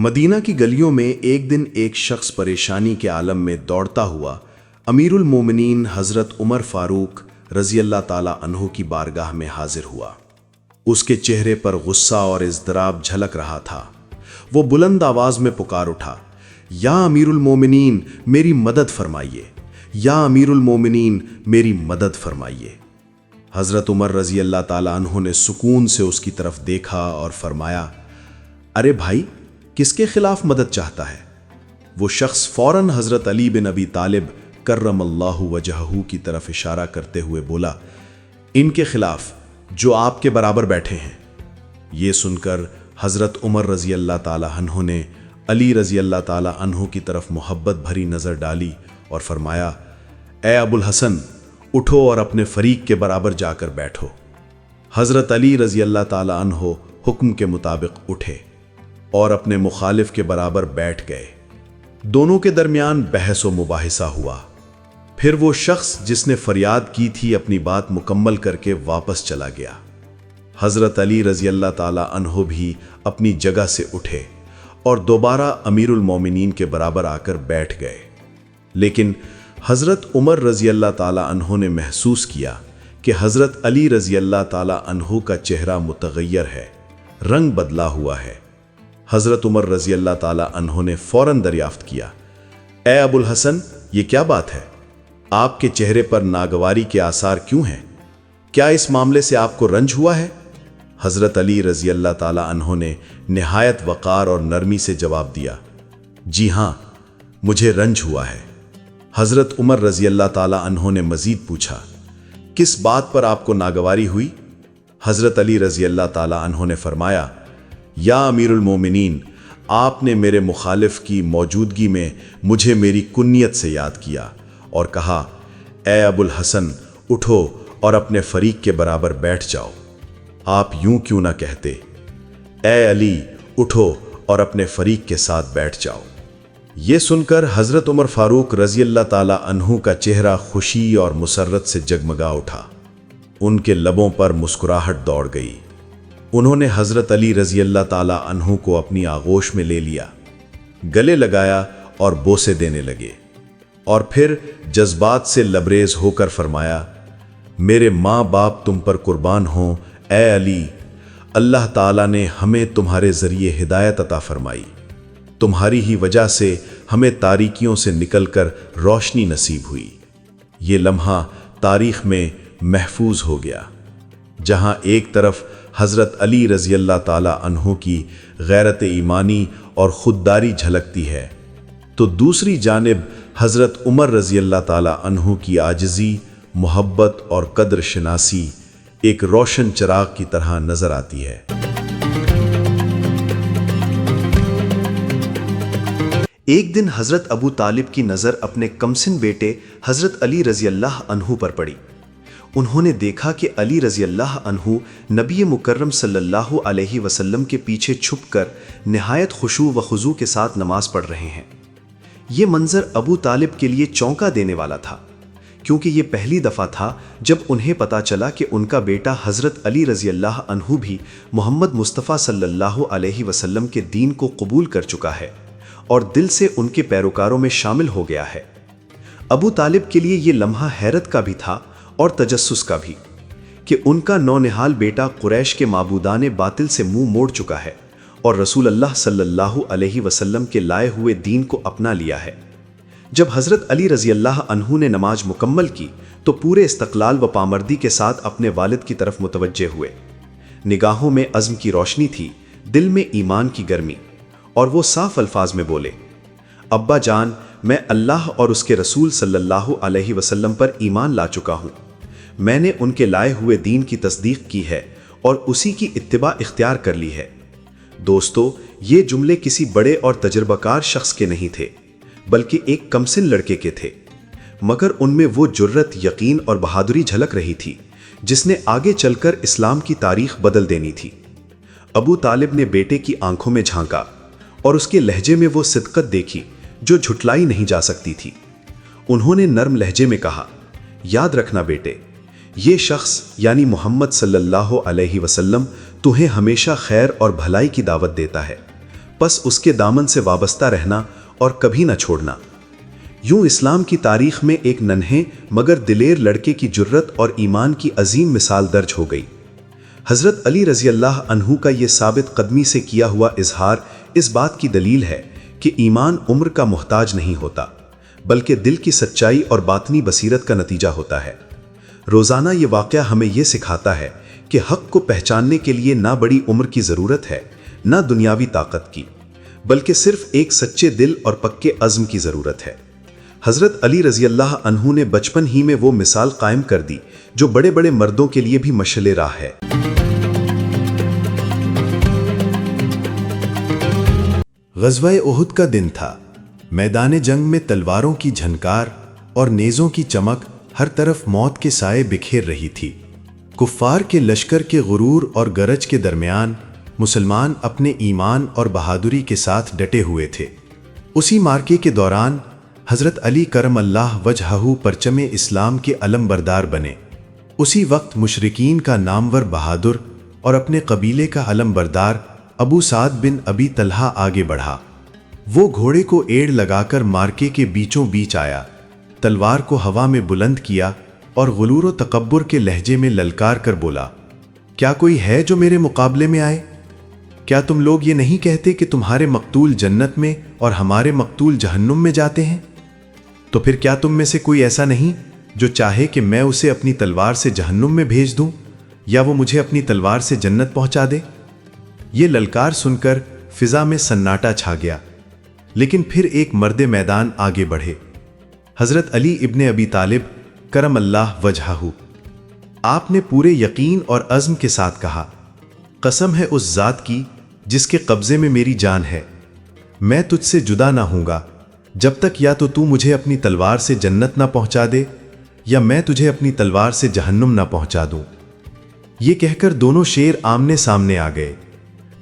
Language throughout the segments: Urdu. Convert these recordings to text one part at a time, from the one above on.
مدینہ کی گلیوں میں ایک دن ایک شخص پریشانی کے عالم میں دوڑتا ہوا امیر المومنین حضرت عمر فاروق رضی اللہ تعالی عنہ کی بارگاہ میں حاضر ہوا۔ اس کے چہرے پر غصہ اور اضطراب جھلک رہا تھا۔ وہ بلند آواز میں پکار اٹھا، یا امیر المومنین میری مدد فرمائیے، یا امیر المومنین میری مدد فرمائیے۔ حضرت عمر رضی اللہ تعالی عنہ نے سکون سے اس کی طرف دیکھا اور فرمایا، ارے بھائی، کس کے خلاف مدد چاہتا ہے؟ وہ شخص فوراً حضرت علی بن ابی طالب کرم اللہ وجہہ کی طرف اشارہ کرتے ہوئے بولا، ان کے خلاف جو آپ کے برابر بیٹھے ہیں۔ یہ سن کر حضرت عمر رضی اللہ تعالی عنہ نے علی رضی اللہ تعالی عنہ کی طرف محبت بھری نظر ڈالی اور فرمایا، اے ابو الحسن، اٹھو اور اپنے فریق کے برابر جا کر بیٹھو۔ حضرت علی رضی اللہ تعالی عنہ حکم کے مطابق اٹھے اور اپنے مخالف کے برابر بیٹھ گئے۔ دونوں کے درمیان بحث و مباحثہ ہوا۔ پھر وہ شخص جس نے فریاد کی تھی اپنی بات مکمل کر کے واپس چلا گیا۔ حضرت علی رضی اللہ تعالی عنہ بھی اپنی جگہ سے اٹھے اور دوبارہ امیر المومنین کے برابر آ کر بیٹھ گئے۔ لیکن حضرت عمر رضی اللہ تعالی عنہ نے محسوس کیا کہ حضرت علی رضی اللہ تعالی عنہ کا چہرہ متغیر ہے، رنگ بدلا ہوا ہے۔ حضرت عمر رضی اللہ تعالی عنہ نے فوراً دریافت کیا، اے ابو الحسن، یہ کیا بات ہے؟ آپ کے چہرے پر ناگواری کے آثار کیوں ہیں؟ کیا اس معاملے سے آپ کو رنج ہوا ہے؟ حضرت علی رضی اللہ تعالی عنہ نے نہایت وقار اور نرمی سے جواب دیا، جی ہاں، مجھے رنج ہوا ہے۔ حضرت عمر رضی اللہ تعالی عنہ نے مزید پوچھا، کس بات پر آپ کو ناگواری ہوئی؟ حضرت علی رضی اللہ تعالی عنہ نے فرمایا، یا امیر المومنین، آپ نے میرے مخالف کی موجودگی میں مجھے میری کنیت سے یاد کیا اور کہا، اے ابو الحسن، اٹھو اور اپنے فریق کے برابر بیٹھ جاؤ۔ آپ یوں کیوں نہ کہتے، اے علی، اٹھو اور اپنے فریق کے ساتھ بیٹھ جاؤ۔ یہ سن کر حضرت عمر فاروق رضی اللہ تعالی عنہ کا چہرہ خوشی اور مسرت سے جگمگا اٹھا۔ ان کے لبوں پر مسکراہٹ دوڑ گئی۔ انہوں نے حضرت علی رضی اللہ تعالی عنہ کو اپنی آغوش میں لے لیا، گلے لگایا اور بوسے دینے لگے، اور پھر جذبات سے لبریز ہو کر فرمایا، میرے ماں باپ تم پر قربان ہوں اے علی، اللہ تعالیٰ نے ہمیں تمہارے ذریعے ہدایت عطا فرمائی، تمہاری ہی وجہ سے ہمیں تاریکیوں سے نکل کر روشنی نصیب ہوئی۔ یہ لمحہ تاریخ میں محفوظ ہو گیا، جہاں ایک طرف حضرت علی رضی اللہ تعالی عنہ کی غیرت ایمانی اور خودداری جھلکتی ہے، تو دوسری جانب حضرت عمر رضی اللہ تعالی عنہ کی عاجزی، محبت اور قدر شناسی ایک روشن چراغ کی طرح نظر آتی ہے۔ ایک دن حضرت ابو طالب کی نظر اپنے کمسن بیٹے حضرت علی رضی اللہ عنہ پر پڑی۔ انہوں نے دیکھا کہ علی رضی اللہ عنہ نبی مکرم صلی اللہ علیہ وسلم کے پیچھے چھپ کر نہایت خشوع و خضوع کے ساتھ نماز پڑھ رہے ہیں۔ یہ منظر ابو طالب کے لیے چونکا دینے والا تھا، کیونکہ یہ پہلی دفعہ تھا جب انہیں پتا چلا کہ ان کا بیٹا حضرت علی رضی اللہ عنہ بھی محمد مصطفیٰ صلی اللہ علیہ وسلم کے دین کو قبول کر چکا ہے اور دل سے ان کے پیروکاروں میں شامل ہو گیا ہے۔ ابو طالب کے لیے یہ لمحہ حیرت کا بھی تھا اور تجسس کا بھی، کہ ان کا نونہال بیٹا قریش کے معبودان باطل سے منہ موڑ چکا ہے اور رسول اللہ صلی اللہ علیہ وسلم کے لائے ہوئے دین کو اپنا لیا ہے۔ جب حضرت علی رضی اللہ عنہ نے نماز مکمل کی تو پورے استقلال و پامردی کے ساتھ اپنے والد کی طرف متوجہ ہوئے۔ نگاہوں میں عزم کی روشنی تھی، دل میں ایمان کی گرمی، اور وہ صاف الفاظ میں بولے، ابا جان، میں اللہ اور اس کے رسول صلی اللہ علیہ وسلم پر ایمان لا چکا ہوں۔ میں نے ان کے لائے ہوئے دین کی تصدیق کی ہے اور اسی کی اتباع اختیار کر لی ہے۔ دوستو، یہ جملے کسی بڑے اور تجربہ کار شخص کے نہیں تھے، بلکہ ایک کمسن لڑکے کے تھے، مگر ان میں وہ جرت، یقین اور بہادری جھلک رہی تھی جس نے آگے چل کر اسلام کی تاریخ بدل دینی تھی۔ ابو طالب نے بیٹے کی آنکھوں میں جھانکا اور اس کے لہجے میں وہ صدقت دیکھی جو جھٹلائی نہیں جا سکتی تھی۔ انہوں نے نرم لہجے میں کہا، یاد رکھنا بیٹے، یہ شخص یعنی محمد صلی اللہ علیہ وسلم تمہیں ہمیشہ خیر اور بھلائی کی دعوت دیتا ہے، پس اس کے دامن سے وابستہ رہنا اور کبھی نہ چھوڑنا۔ یوں اسلام کی تاریخ میں ایک ننھے مگر دلیر لڑکے کی جرت اور ایمان کی عظیم مثال درج ہو گئی۔ حضرت علی رضی اللہ عنہ کا یہ ثابت قدمی سے کیا ہوا اظہار اس بات کی دلیل ہے کہ ایمان عمر کا محتاج نہیں ہوتا، بلکہ دل کی سچائی اور باطنی بصیرت کا نتیجہ ہوتا ہے۔ روزانہ یہ واقعہ ہمیں یہ سکھاتا ہے کہ حق کو پہچاننے کے لیے نہ بڑی عمر کی ضرورت ہے، نہ دنیاوی طاقت کی، بلکہ صرف ایک سچے دل اور پکے عزم کی ضرورت ہے۔ حضرت علی رضی اللہ عنہ نے بچپن ہی میں وہ مثال قائم کر دی جو بڑے بڑے مردوں کے لیے بھی مشعل راہ ہے۔ غزوہ احد کا دن تھا۔ میدان جنگ میں تلواروں کی جھنکار اور نیزوں کی چمک ہر طرف موت کے سائے بکھیر رہی تھی۔ کفار کے لشکر کے غرور اور گرج کے درمیان مسلمان اپنے ایمان اور بہادری کے ساتھ ڈٹے ہوئے تھے۔ اسی مارکے کے دوران حضرت علی کرم اللہ وجہہ پرچم اسلام کے علم بردار بنے۔ اسی وقت مشرکین کا نامور بہادر اور اپنے قبیلے کا علم بردار ابو سعد بن ابی طلحہ آگے بڑھا۔ وہ گھوڑے کو ایڑ لگا کر مارکے کے بیچوں بیچ آیا، تلوار کو ہوا میں بلند کیا اور غرور و تکبر کے لہجے میں للکار کر بولا، کیا کوئی ہے جو میرے مقابلے میں آئے؟ کیا تم لوگ یہ نہیں کہتے کہ تمہارے مقتول جنت میں اور ہمارے مقتول جہنم میں جاتے ہیں؟ تو پھر کیا تم میں سے کوئی ایسا نہیں جو چاہے کہ میں اسے اپنی تلوار سے جہنم میں بھیج دوں یا وہ مجھے اپنی تلوار سے جنت پہنچا دے؟ یہ للکار سن کر فضا میں سناٹا چھا گیا، لیکن پھر ایک مرد میدان آگے بڑھے، حضرت علی ابن ابی طالب کرم اللہ وجہہ۔ آپ نے پورے یقین اور عزم کے ساتھ کہا، قسم ہے اس ذات کی جس کے قبضے میں میری جان ہے، میں تجھ سے جدا نہ ہوں گا جب تک یا تو مجھے اپنی تلوار سے جنت نہ پہنچا دے یا میں تجھے اپنی تلوار سے جہنم نہ پہنچا دوں۔ یہ کہہ کر دونوں شیر آمنے سامنے آ گئے،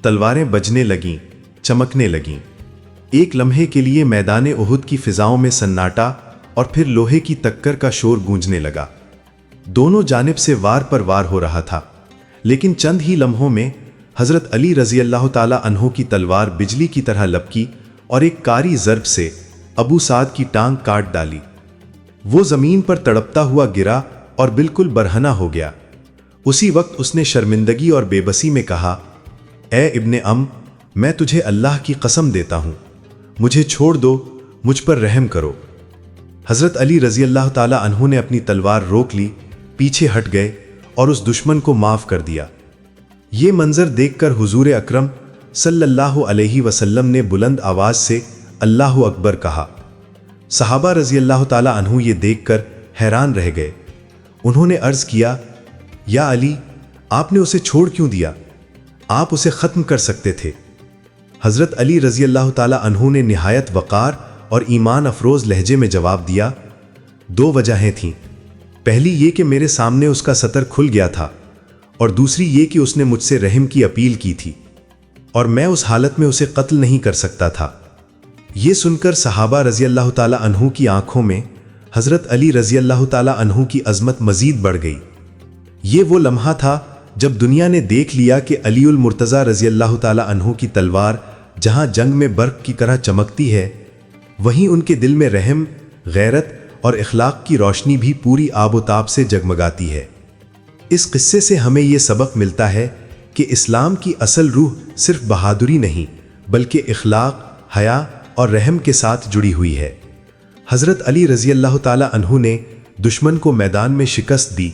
تلواریں بجنے لگیں، چمکنے لگیں۔ ایک لمحے کے لیے میدان احد کی فضاؤں میں سناٹا اور پھر لوہے کی ٹکر کا شور گونجنے لگا۔ دونوں جانب سے وار پر وار ہو رہا تھا، لیکن چند ہی لمحوں میں حضرت علی رضی اللہ تعالی عنہ کی تلوار بجلی کی طرح لپکی اور ایک کاری ضرب سے ابو سعد کی ٹانگ کاٹ ڈالی۔ وہ زمین پر تڑپتا ہوا گرا اور بالکل برہنہ ہو گیا۔ اسی وقت اس نے شرمندگی اور بے بسی میں کہا، اے ابن میں تجھے اللہ کی قسم دیتا ہوں، مجھے چھوڑ دو، مجھ پر رحم کرو۔ حضرت علی رضی اللہ تعالی عنہ نے اپنی تلوار روک لی، پیچھے ہٹ گئے اور اس دشمن کو معاف کر دیا۔ یہ منظر دیکھ کر حضور اکرم صلی اللہ علیہ وسلم نے بلند آواز سے اللہ اکبر کہا۔ صحابہ رضی اللہ تعالی عنہ یہ دیکھ کر حیران رہ گئے۔ انہوں نے عرض کیا، یا علی، آپ نے اسے چھوڑ کیوں دیا؟ آپ اسے ختم کر سکتے تھے۔ حضرت علی رضی اللہ تعالی عنہ نے نہایت وقار اور ایمان افروز لہجے میں جواب دیا، دو وجہیں تھیں، پہلی یہ کہ میرے سامنے اس کا سطر کھل گیا تھا، اور دوسری یہ کہ اس نے مجھ سے رحم کی اپیل کی تھی، اور میں اس حالت میں اسے قتل نہیں کر سکتا تھا۔ یہ سن کر صحابہ رضی اللہ تعالی عنہ کی آنکھوں میں حضرت علی رضی اللہ تعالی عنہ کی عظمت مزید بڑھ گئی۔ یہ وہ لمحہ تھا جب دنیا نے دیکھ لیا کہ علی المرتضیٰ رضی اللہ تعالی عنہ کی تلوار جہاں جنگ میں برق کی طرح چمکتی ہے، وہیں ان کے دل میں رحم، غیرت اور اخلاق کی روشنی بھی پوری آب و تاب سے جگمگاتی ہے۔ اس قصے سے ہمیں یہ سبق ملتا ہے کہ اسلام کی اصل روح صرف بہادری نہیں بلکہ اخلاق، حیا اور رحم کے ساتھ جڑی ہوئی ہے۔ حضرت علی رضی اللہ تعالی عنہ نے دشمن کو میدان میں شکست دی،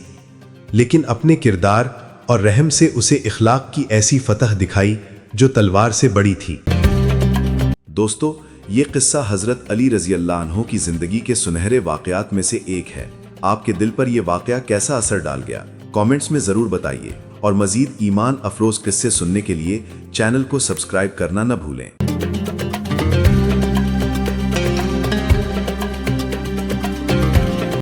لیکن اپنے کردار اور رحم سے اسے اخلاق کی ایسی فتح دکھائی جو تلوار سے بڑی تھی۔ دوستو، یہ قصہ حضرت علی رضی اللہ عنہ کی زندگی کے سنہرے واقعات میں سے ایک ہے۔ آپ کے دل پر یہ واقعہ کیسا اثر ڈال گیا؟ کامنٹس میں ضرور بتائیے، اور مزید ایمان افروز قصے سننے کے لیے چینل کو سبسکرائب کرنا نہ بھولیں۔